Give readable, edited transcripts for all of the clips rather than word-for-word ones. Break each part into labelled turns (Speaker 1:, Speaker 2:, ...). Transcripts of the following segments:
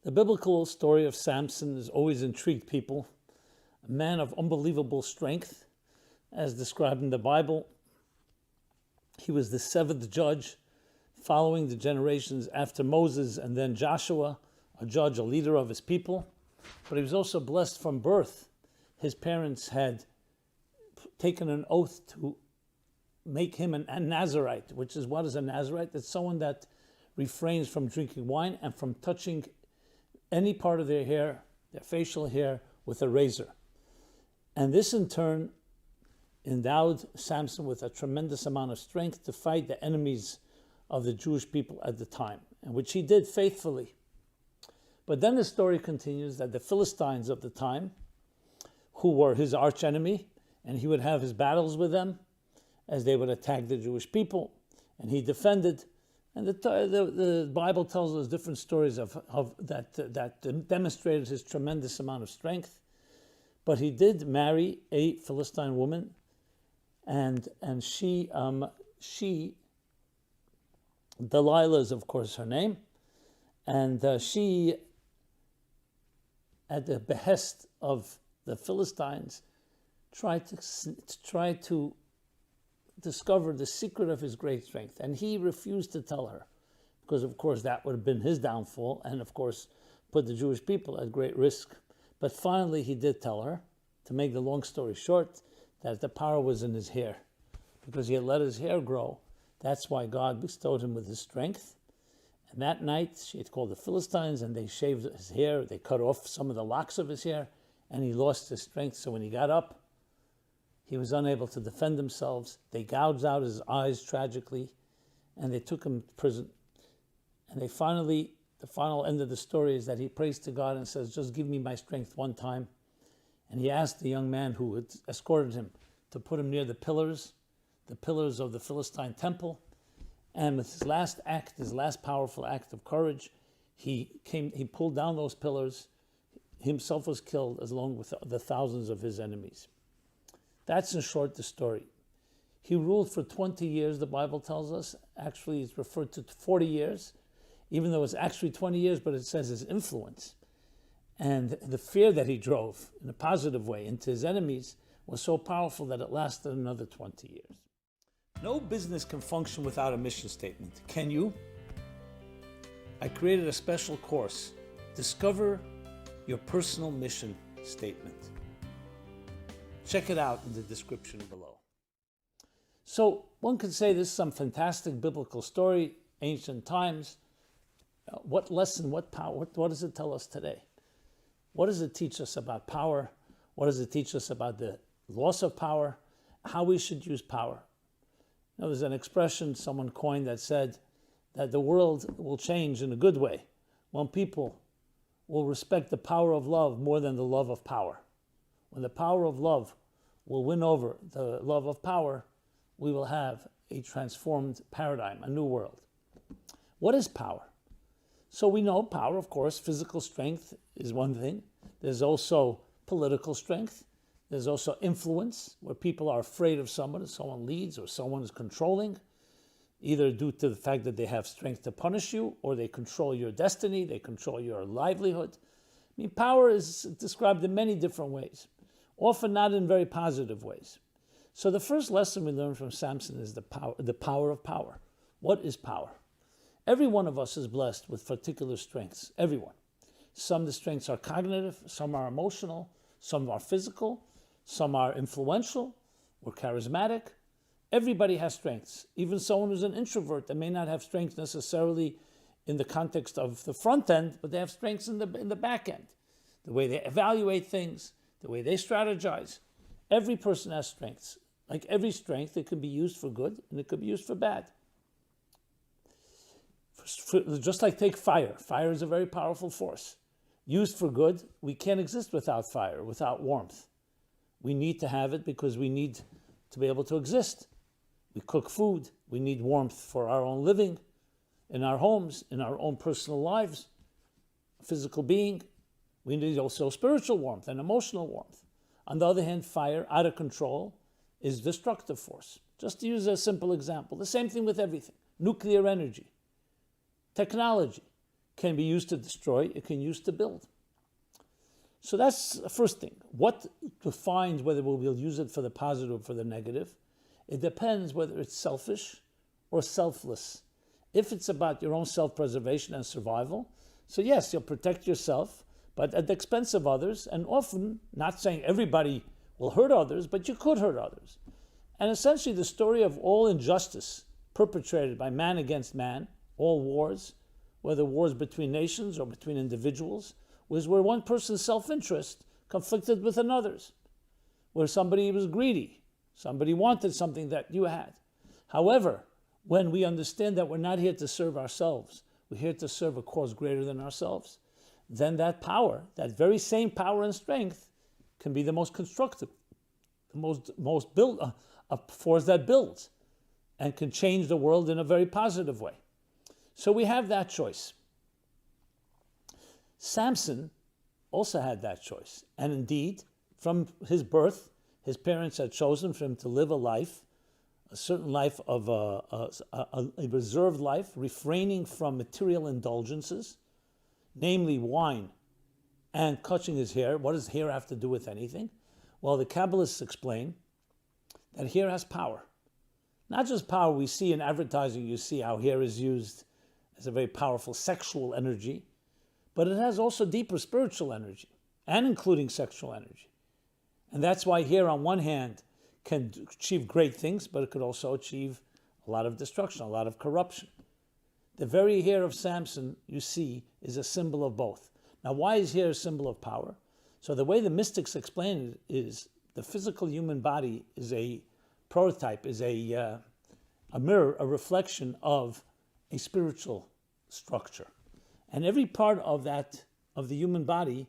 Speaker 1: The biblical story of Samson has always intrigued people. A man of unbelievable strength, as described in the Bible. He was the seventh judge, following the generations after Moses and then Joshua, a judge, a leader of his people. But he was also blessed from birth. His parents had taken an oath to make him a Nazarite, which is, what is a Nazarite? It's someone that refrains from drinking wine and from touching any part of their hair, their facial hair, with a razor. And this in turn endowed Samson with a tremendous amount of strength to fight the enemies of the Jewish people at the time, and which he did faithfully. But then the story continues that the Philistines of the time, who were his archenemy, and he would have his battles with them as they would attack the Jewish people, and he defended. And the Bible tells us different stories of that demonstrated his tremendous amount of strength. But he did marry a Philistine woman, and she Delilah is of course her name, and she, at the behest of the Philistines, tried to discover the secret of his great strength, and he refused to tell her, because of course that would have been his downfall, and of course put the Jewish people at great risk. But finally he did tell her, to make the long story short, that the power was in his hair, because he had let his hair grow. That's why God bestowed him with his strength. And that night she had called the Philistines, and they shaved his hair, they cut off some of the locks of his hair, and he lost his strength. So when he got up, he was unable to defend himself. They gouged out his eyes tragically, and they took him to prison. And the final end of the story is that he prays to God and says, just give me my strength one time. And he asked the young man who had escorted him to put him near the pillars of the Philistine temple. And with his last act, his last powerful act of courage, he pulled down those pillars. Himself was killed along with the thousands of his enemies. That's in short the story. He ruled for 20 years, the Bible tells us. Actually, it's referred to 40 years, even though it's actually 20 years, but it says his influence. And the fear that he drove in a positive way into his enemies was so powerful that it lasted another 20 years. No business can function without a mission statement. Can you? I created a special course, Discover Your Personal Mission Statement. Check it out in the description below. So one could say this is some fantastic biblical story, ancient times. What lesson, what power, what does it tell us today? What does it teach us about power? What does it teach us about the loss of power? How we should use power? You know, there's an expression someone coined that said that the world will change in a good way when people will respect the power of love more than the love of power. When the power of love will win over the love of power, we will have a transformed paradigm, a new world. What is power? So we know power, of course, physical strength is one thing. There's also political strength. There's also influence, where people are afraid of someone leads or someone is controlling, either due to the fact that they have strength to punish you, or they control your destiny, they control your livelihood. I mean, power is described in many different ways, often not in very positive ways. So the first lesson we learn from Samson is the power of power. What is power? Every one of us is blessed with particular strengths, everyone. Some of the strengths are cognitive, some are emotional, some are physical, some are influential or charismatic. Everybody has strengths. Even someone who's an introvert that may not have strengths necessarily in the context of the front end, but they have strengths in the back end. The way they evaluate things, the way they strategize. Every person has strengths. Like every strength, it can be used for good and it could be used for bad. Just like take fire. Fire is a very powerful force. Used for good, we can't exist without fire, without warmth. We need to have it because we need to be able to exist. We cook food. We need warmth for our own living, in our homes, in our own personal lives, physical being. We need also spiritual warmth and emotional warmth. On the other hand, fire, out of control, is destructive force. Just to use a simple example, the same thing with everything. Nuclear energy, technology, can be used to destroy, it can be used to build. So that's the first thing. What defines whether we'll use it for the positive or for the negative? It depends whether it's selfish or selfless. If it's about your own self-preservation and survival, so yes, you'll protect yourself, but at the expense of others, and often, not saying everybody will hurt others, but you could hurt others. And essentially the story of all injustice perpetrated by man against man, all wars, whether wars between nations or between individuals, was where one person's self-interest conflicted with another's, where somebody was greedy, somebody wanted something that you had. However, when we understand that we're not here to serve ourselves, we're here to serve a cause greater than ourselves, then that power, that very same power and strength, can be the most constructive, the most build, a force that builds and can change the world in a very positive way. So we have that choice. Samson also had that choice. And indeed, from his birth, his parents had chosen for him to live a life, a certain life of a reserved life, refraining from material indulgences, namely wine and cutting his hair. What does hair have to do with anything? Well, the Kabbalists explain that hair has power. Not just power we see in advertising, you see how hair is used as a very powerful sexual energy, but it has also deeper spiritual energy, and including sexual energy. And that's why hair, on one hand, can achieve great things, but it could also achieve a lot of destruction, a lot of corruption. The very hair of Samson, you see, is a symbol of both. Now, why is hair a symbol of power? So the way the mystics explain it is the physical human body is a prototype, is a mirror, a reflection of a spiritual structure. And every part of that, of the human body,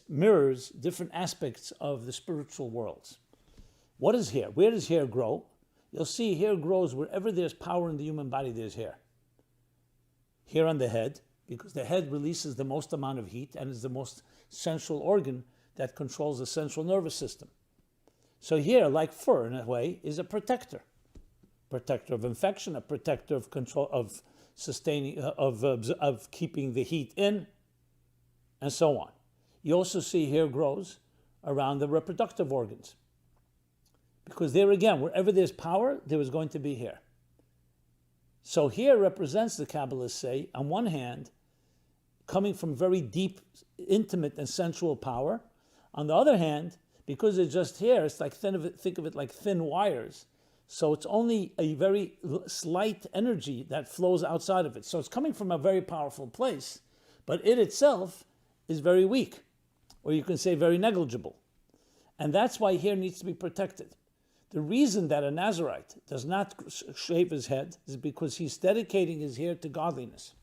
Speaker 1: mirrors different aspects of the spiritual worlds. What is hair? Where does hair grow? You'll see hair grows wherever there's power in the human body, there's hair. Hair on the head, because the head releases the most amount of heat and is the most central organ that controls the central nervous system. So hair, like fur in a way, is a protector. Protector of infection, a protector of control, of sustaining, of keeping the heat in, and so on. You also see hair grows around the reproductive organs. Because there again, wherever there's power, there is going to be hair. So hair represents, the Kabbalists say, on one hand, coming from very deep, intimate and sensual power. On the other hand, because it's just hair, it's like think of it like thin wires. So it's only a very slight energy that flows outside of it. So it's coming from a very powerful place, but it itself is very weak, or you can say very negligible. And that's why hair needs to be protected. The reason that a Nazarite does not shave his head is because he's dedicating his hair to godliness.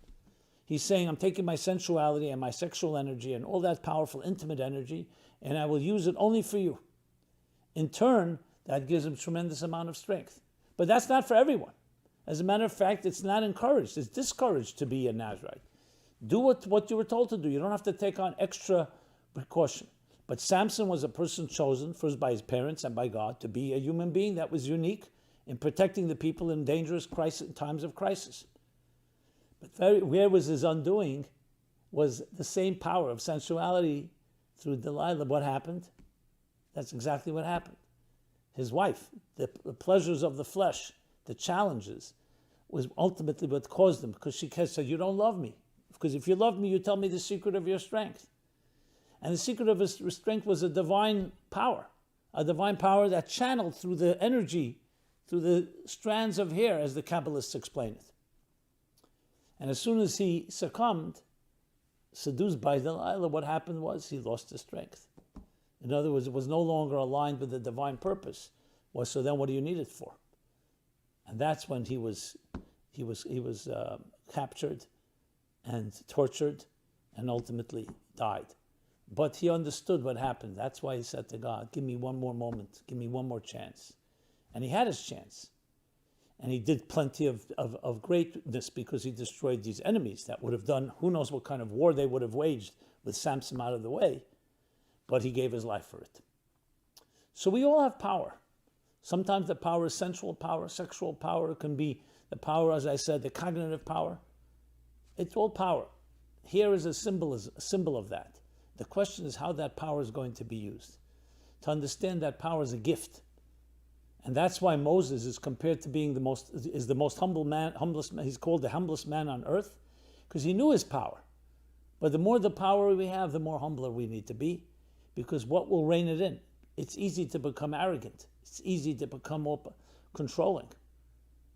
Speaker 1: He's saying, I'm taking my sensuality and my sexual energy and all that powerful, intimate energy, and I will use it only for you. In turn, that gives him tremendous amount of strength. But that's not for everyone. As a matter of fact, it's not encouraged. It's discouraged to be a Nazarite. Do what you were told to do. You don't have to take on extra precaution. But Samson was a person chosen, first by his parents and by God, to be a human being that was unique in protecting the people in dangerous times of crisis. But where was his undoing was the same power of sensuality through Delilah. What happened? That's exactly what happened. His wife, the pleasures of the flesh, the challenges, was ultimately what caused them, because she said, you don't love me. Because if you love me, you tell me the secret of your strength. And the secret of his strength was a divine power that channeled through the energy, through the strands of hair, as the Kabbalists explain it. And as soon as he succumbed, seduced by Delilah, what happened was he lost his strength. In other words, it was no longer aligned with the divine purpose. Well, so then what do you need it for? And that's when he was captured and tortured and ultimately died. But he understood what happened. That's why he said to God, give me one more moment, give me one more chance. And he had his chance. And he did plenty of greatness, because he destroyed these enemies that would have done, who knows what kind of war they would have waged with Samson out of the way. But he gave his life for it. So we all have power. Sometimes the power is sensual power, sexual power. It can be the power, as I said, the cognitive power. It's all power. here is a symbol of that. The question is how that power is going to be used. To understand that power is a gift. And that's why Moses is compared to being the most humble man, humblest man. He's called the humblest man on earth because he knew his power. But the more the power we have, the more humbler we need to be, because what will rein it in? It's easy to become arrogant. It's easy to become controlling.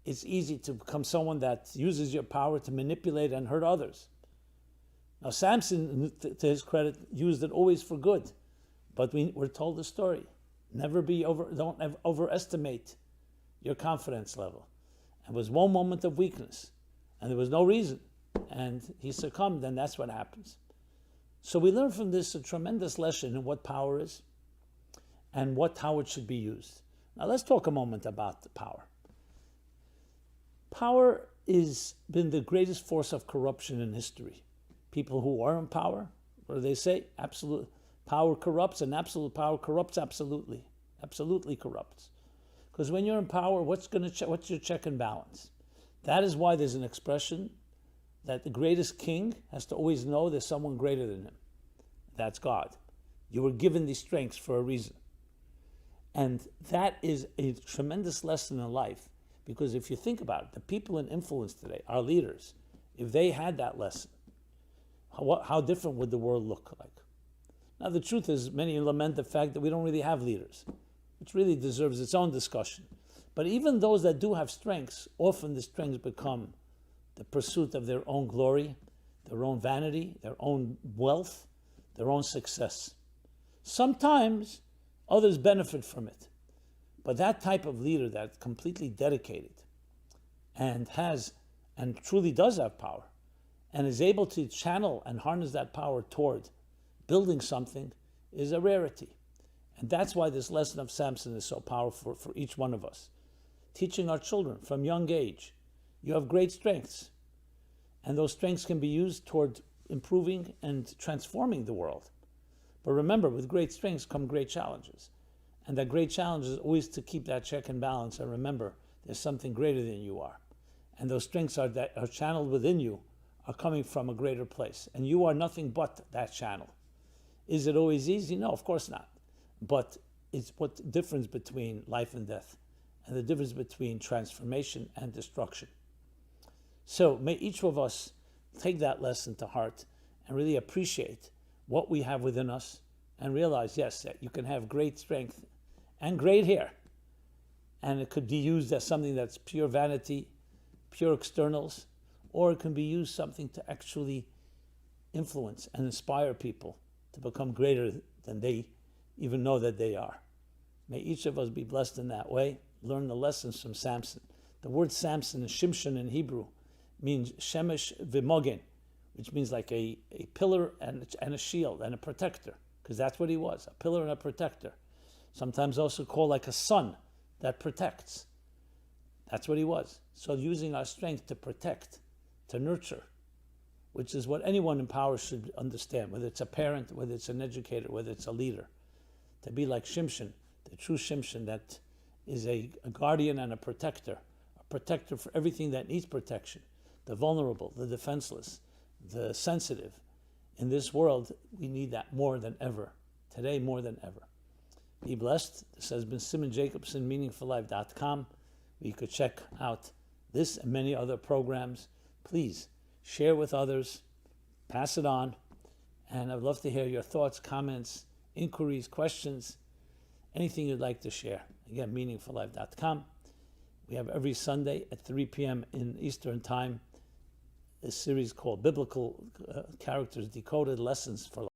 Speaker 1: It's easy to become someone that uses your power to manipulate and hurt others. Now, Samson, to his credit, used it always for good. But we're told the story. Don't overestimate your confidence level. It was one moment of weakness, and there was no reason. And he succumbed, and that's what happens. So we learn from this a tremendous lesson in what power is and how it should be used. Now let's talk a moment about the power. Power has been the greatest force of corruption in history. People who are in power, what do they say? Absolute power corrupts, and absolute power corrupts absolutely. Absolutely corrupts. Because when you're in power, what's your check and balance? That is why there's an expression that the greatest king has to always know there's someone greater than him. That's God. You were given these strengths for a reason. And that is a tremendous lesson in life, because if you think about it, the people in influence today, our leaders, if they had that lesson, how different would the world look like? Now, the truth is, many lament the fact that we don't really have leaders, which really deserves its own discussion. But even those that do have strengths, often the strengths become the pursuit of their own glory, their own vanity, their own wealth, their own success. Sometimes others benefit from it. But that type of leader that's completely dedicated and truly does have power and is able to channel and harness that power toward building something is a rarity. And that's why this lesson of Samson is so powerful for each one of us. Teaching our children from young age, you have great strengths. And those strengths can be used toward improving and transforming the world. But remember, with great strengths come great challenges. And that great challenge is always to keep that check and balance and remember there's something greater than you are. And those strengths that are channeled within you are coming from a greater place. And you are nothing but that channel. Is it always easy? No, of course not. But it's what the difference between life and death, and the difference between transformation and destruction. So may each of us take that lesson to heart and really appreciate what we have within us and realize, yes, that you can have great strength and great hair. And it could be used as something that's pure vanity, pure externals, or it can be used something to actually influence and inspire people to become greater than they even know that they are. May each of us be blessed in that way. Learn the lessons from Samson. The word Samson is Shimshon in Hebrew, means Shemesh V'mogen, which means like a pillar and a shield and a protector, because that's what he was, a pillar and a protector. Sometimes also called like a sun that protects. That's what he was. So using our strength to protect, to nurture, which is what anyone in power should understand, whether it's a parent, whether it's an educator, whether it's a leader. To be like Shimshon, the true Shimshon that is a guardian and a protector for everything that needs protection, the vulnerable, the defenseless, the sensitive. In this world, we need that more than ever, today more than ever. Be blessed. This has been Simon Jacobson, meaningfullife.com, where you could check out this and many other programs. Please share with others, pass it on, and I'd love to hear your thoughts, comments, inquiries, questions, anything you'd like to share. Again, meaningfullife.com. We have every Sunday at 3 p.m. in Eastern Time a series called Biblical Characters Decoded Lessons for Life.